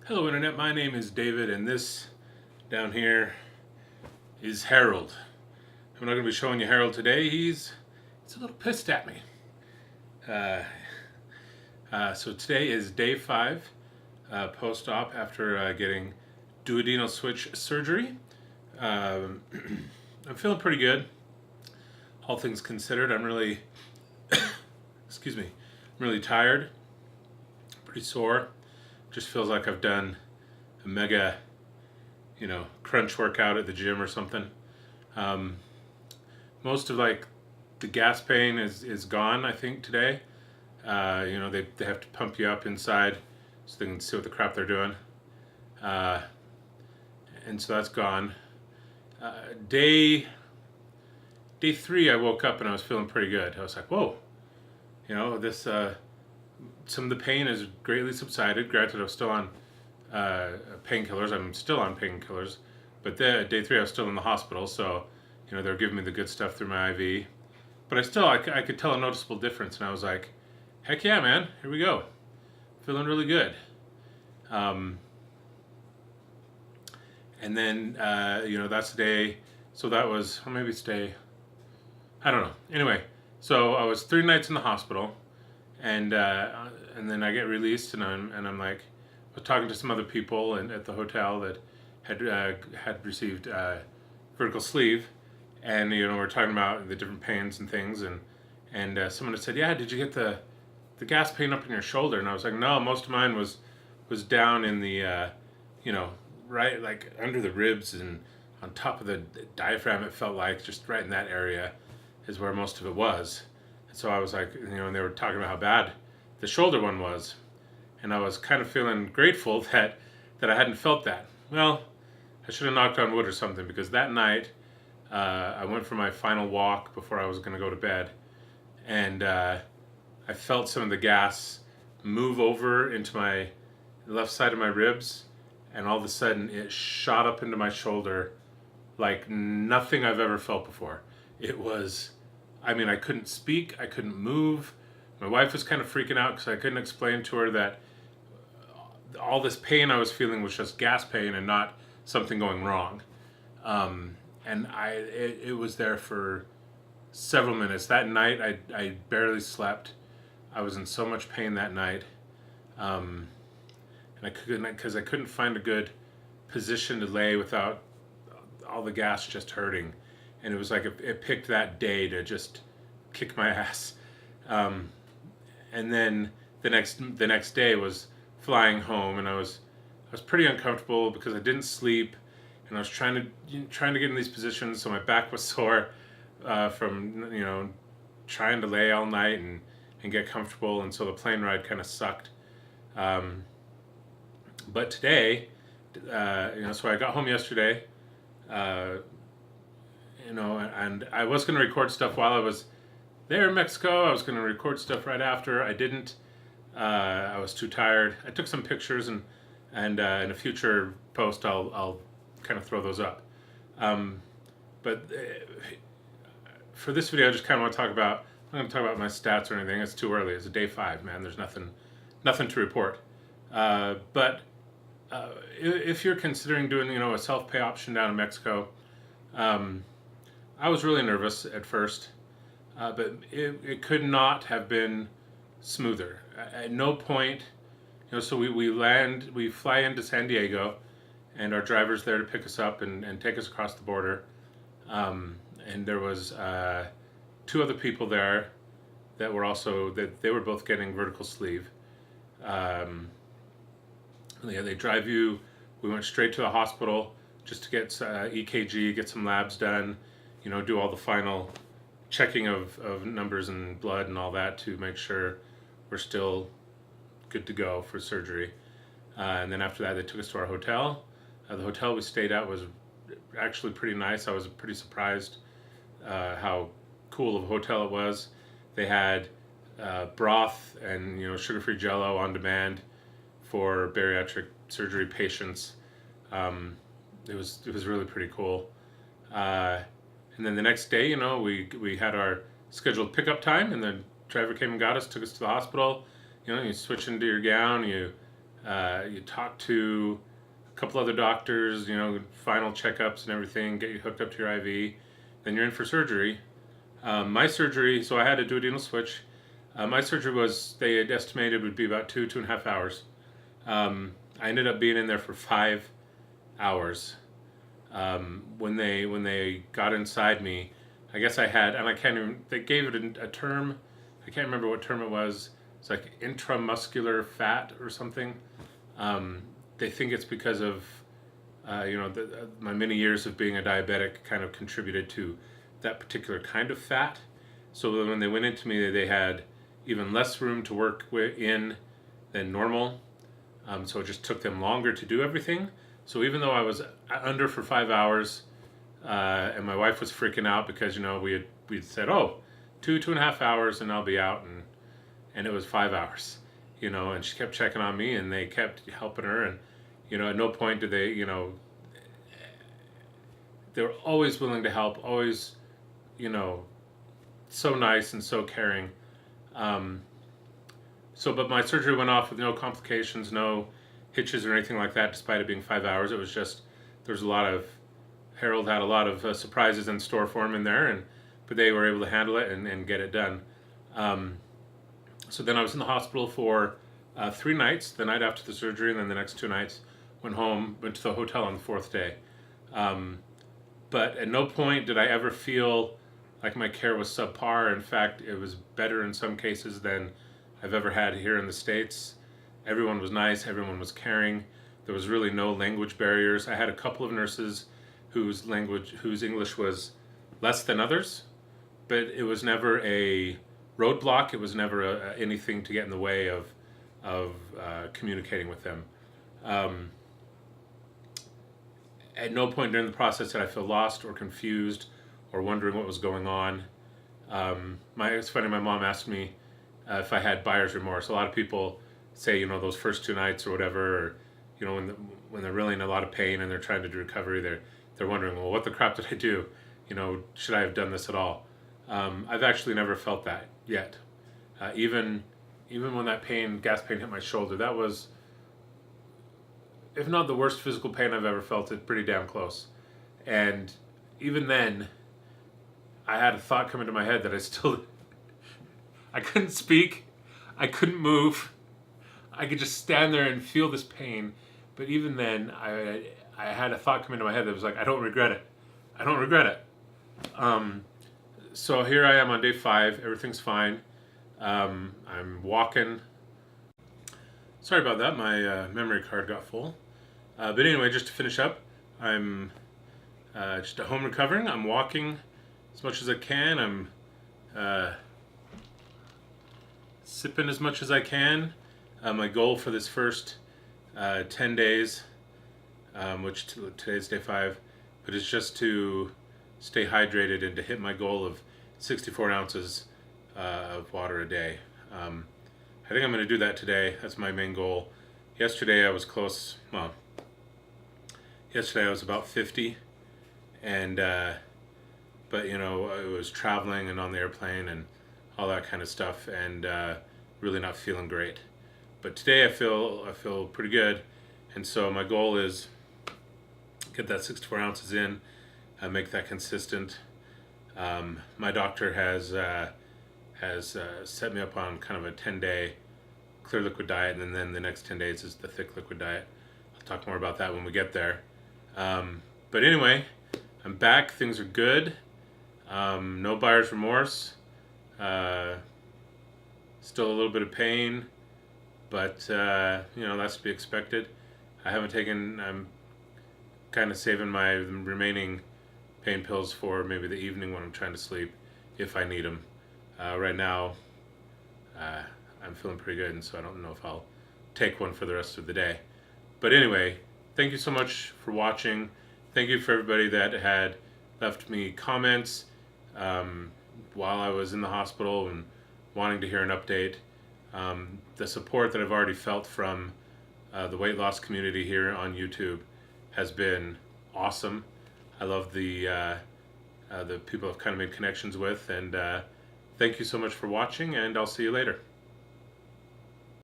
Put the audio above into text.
Hello Internet, my name is David and this down here is Harold. I'm not going to be showing you Harold today, he's a little pissed at me. So today is day 5 post-op after getting duodenal switch surgery. I'm feeling pretty good, all things considered. I'm really, excuse me, I'm really tired, pretty sore. Just feels like I've done a mega, crunch workout at the gym or something. Most of like the gas pain is gone, I think, today. They have to pump you up inside so they can see what the crap they're doing. And so that's gone. Day 3, I woke up and I was feeling pretty good. I was like, whoa, this some of the pain has greatly subsided. Granted, I was still on painkillers. I'm still on painkillers, but day 3 I was still in the hospital, so they were giving me the good stuff through my IV. But I could tell a noticeable difference, and I was like, heck yeah, man, here we go. Feeling really good. And then that's the day. So that was, or maybe it's day, I don't know. Anyway, so I was 3 nights in the hospital. And then I get released, and I'm like, I was talking to some other people at the hotel that had received vertical sleeve, and we're talking about the different pains and things, and someone had said, yeah, did you get the gas pain up in your shoulder? And I was like, no, most of mine was down in the right, like under the ribs and on top of the diaphragm. It felt like just right in that area is where most of it was. So I was like, and they were talking about how bad the shoulder one was. And I was kind of feeling grateful that I hadn't felt that. Well, I should have knocked on wood or something, because that night I went for my final walk before I was going to go to bed. And I felt some of the gas move over into my left side of my ribs. And all of a sudden it shot up into my shoulder like nothing I've ever felt before. It was... I couldn't speak, I couldn't move. My wife was kind of freaking out because I couldn't explain to her that all this pain I was feeling was just gas pain and not something going wrong. And it was there for several minutes. That night, I barely slept. I was in so much pain that night. And because I couldn't find a good position to lay without all the gas just hurting. And it was like it picked that day to just kick my ass. And then the next day was flying home, and I was pretty uncomfortable because I didn't sleep, and I was trying to get in these positions, so my back was sore from trying to lay all night and get comfortable, and so the plane ride kind of sucked. But today, so I got home yesterday. And I was going to record stuff while I was there in Mexico. I was going to record stuff right after. I didn't. I was too tired. I took some pictures, and in a future post, I'll kind of throw those up. But for this video, I just kind of want to talk about. I'm going to talk about my stats or anything. It's too early. It's a day 5, man. There's nothing to report. But if you're considering doing a self-pay option down in Mexico. I was really nervous at first, but it could not have been smoother. At no point, so we fly into San Diego, and our driver's there to pick us up and take us across the border. And there was 2 other people there that were they were both getting vertical sleeve. They drive you. We went straight to the hospital just to get EKG, get some labs done, do all the final checking of numbers and blood and all that to make sure we're still good to go for surgery. And then after that, they took us to our hotel. The hotel we stayed at was actually pretty nice. I was pretty surprised how cool of a hotel it was. They had broth and sugar-free Jello on demand for bariatric surgery patients. It was really pretty cool. And then the next day, we had our scheduled pickup time, and the driver came and got us, took us to the hospital. You switch into your gown, you You talk to a couple other doctors, final checkups and everything, get you hooked up to your IV. Then you're in for surgery. My surgery, so I had a duodenal switch. My surgery they had estimated would be about 2.5 hours. I ended up being in there for 5 hours. When they got inside me, I guess I had, and I can't even, they gave it a term, I can't remember what term it was. It's like intramuscular fat or something. They think it's because of, my many years of being a diabetic kind of contributed to that particular kind of fat. So when they went into me, they had even less room to work in than normal. So it just took them longer to do everything. So even though I was under for 5 hours, and my wife was freaking out because we'd said, oh, 2.5 hours and I'll be out, and it was 5 hours, and she kept checking on me and they kept helping her, and at no point did they were always willing to help, always so nice and so caring. But my surgery went off with no complications, no hitches or anything like that, despite it being 5 hours. It was just, Harold had a lot of surprises in store for him in there, but they were able to handle it and get it done. So then I was in the hospital for 3 nights, the night after the surgery, and then the next 2 nights went to the hotel on the 4th day. But at no point did I ever feel like my care was subpar. In fact, it was better in some cases than I've ever had here in the States. Everyone was nice, everyone was caring. There was really no language barriers. I had a couple of nurses whose English was less than others, but it was never a roadblock. It was never anything to get in the way of communicating with them. At no point during the process did I feel lost or confused or wondering what was going on. It's funny, my mom asked me if I had buyer's remorse. A lot of people say, those first 2 nights or whatever, or, when they're really in a lot of pain and they're trying to do recovery, they're wondering, well, what the crap did I do? Should I have done this at all? I've actually never felt that yet. Even when that gas pain hit my shoulder, that was, if not the worst physical pain I've ever felt, it's pretty damn close. And even then, I had a thought come into my head that I couldn't speak, I couldn't move, I could just stand there and feel this pain. But even then, I had a thought come into my head that was like, I don't regret it. I don't regret it. So here I am on day 5, everything's fine. I'm walking. Sorry about that, my memory card got full. But anyway, just to finish up, I'm just at home recovering. I'm walking as much as I can. I'm sipping as much as I can. My goal for this first 10 days, which today's day 5, but it's just to stay hydrated and to hit my goal of 64 ounces of water a day. I think I'm going to do that today. That's my main goal. Yesterday I was close. Well, yesterday I was about 50, and but I was traveling and on the airplane and all that kind of stuff, and really not feeling great. But today I feel pretty good, and so my goal is get that 64 ounces in, make that consistent. My doctor has set me up on kind of a 10-day clear liquid diet, and then the next 10 days is the thick liquid diet. I'll talk more about that when we get there. But anyway, I'm back. Things are good. No buyer's remorse. Still a little bit of pain, but that's to be expected. I'm kind of saving my remaining pain pills for maybe the evening when I'm trying to sleep, if I need them. Right now, I'm feeling pretty good, and so I don't know if I'll take one for the rest of the day. But anyway, thank you so much for watching. Thank you for everybody that had left me comments while I was in the hospital and wanting to hear an update. The support that I've already felt from the weight loss community here on YouTube has been awesome. I love the people I've kind of made connections with, and thank you so much for watching, and I'll see you later.